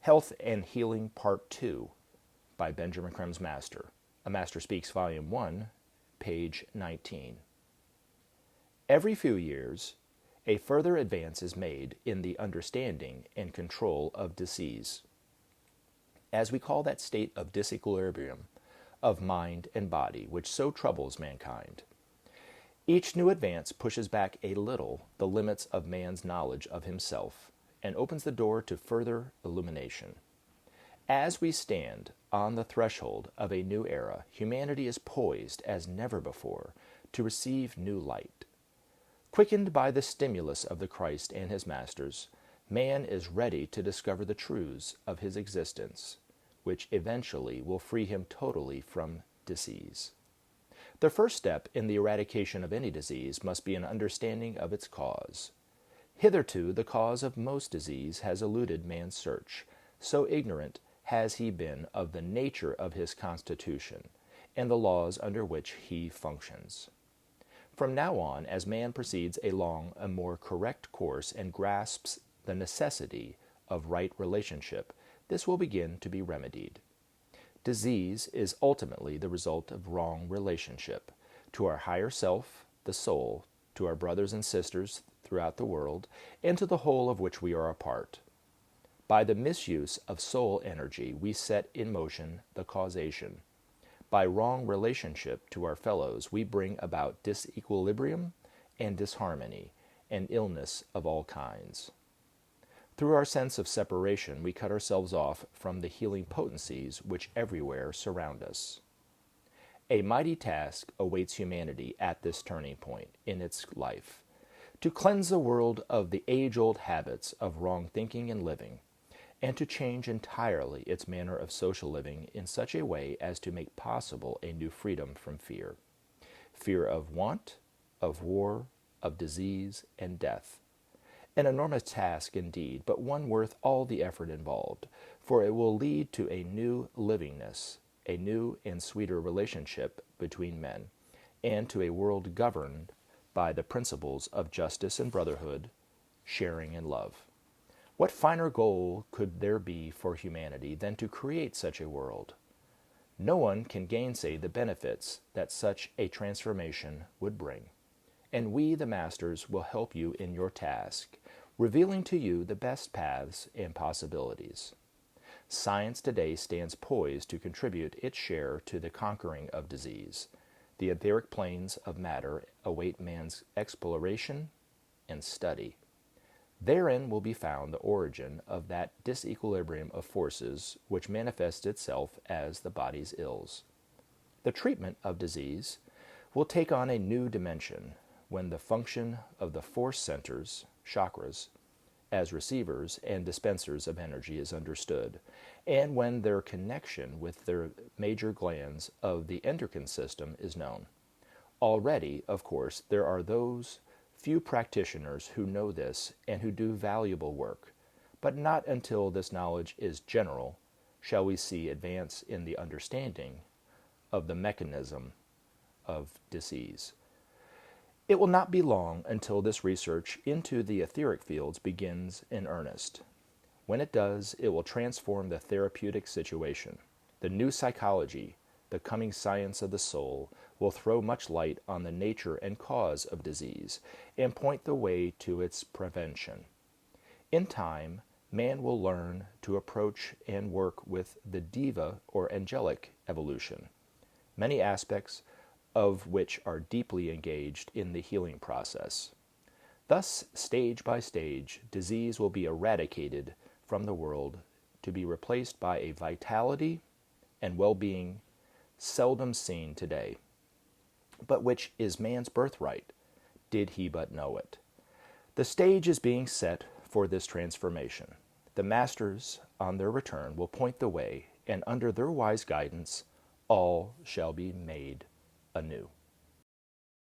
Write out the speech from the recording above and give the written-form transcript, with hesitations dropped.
Health and Healing Part 2 by Benjamin Creme's Master. A Master Speaks, Volume 1, page 19. Every few years, a further advance is made in the understanding and control of disease, as we call that state of disequilibrium of mind and body which so troubles mankind. Each new advance pushes back a little the limits of man's knowledge of himself and opens the door to further illumination. As we stand on the threshold of a new era, humanity is poised as never before to receive new light. Quickened by the stimulus of the Christ and his masters, man is ready to discover the truths of his existence, which eventually will free him totally from disease. The first step in the eradication of any disease must be an understanding of its cause. Hitherto, the cause of most disease has eluded man's search, so ignorant has he been of the nature of his constitution and the laws under which he functions. From now on, as man proceeds along a more correct course and grasps the necessity of right relationship, this will begin to be remedied. Disease is ultimately the result of wrong relationship to our higher self, the soul, to our brothers and sisters throughout the world, and to the whole of which we are a part. By the misuse of soul energy, we set in motion the causation. By wrong relationship to our fellows, we bring about disequilibrium and disharmony and illness of all kinds. Through our sense of separation, we cut ourselves off from the healing potencies which everywhere surround us. A mighty task awaits humanity at this turning point in its life, to cleanse the world of the age-old habits of wrong thinking and living, and to change entirely its manner of social living in such a way as to make possible a new freedom from fear. Fear of want, of war, of disease, and death. An enormous task indeed, but one worth all the effort involved, for it will lead to a new livingness, a new and sweeter relationship between men, and to a world governed by the principles of justice and brotherhood, sharing and love. What finer goal could there be for humanity than to create such a world? No one can gainsay the benefits that such a transformation would bring. And we, the Masters, will help you in your task, revealing to you the best paths and possibilities. Science today stands poised to contribute its share to the conquering of disease. The etheric planes of matter await man's exploration and study. Therein will be found the origin of that disequilibrium of forces which manifests itself as the body's ills. The treatment of disease will take on a new dimension when the function of the force centers, chakras, as receivers and dispensers of energy is understood, and when their connection with their major glands of the endocrine system is known. Already, of course, there are those few practitioners who know this and who do valuable work, but not until this knowledge is general shall we see advance in the understanding of the mechanism of disease. It will not be long until this research into the etheric fields begins in earnest. When it does, it will transform the therapeutic situation. The new psychology, the coming science of the soul, will throw much light on the nature and cause of disease and point the way to its prevention. In time, man will learn to approach and work with the diva or angelic evolution, many aspects of which are deeply engaged in the healing process. Thus, stage by stage, disease will be eradicated from the world to be replaced by a vitality and well-being seldom seen today, but which is man's birthright, did he but know it. The stage is being set for this transformation. The Masters, on their return, will point the way, and under their wise guidance, all shall be made anew.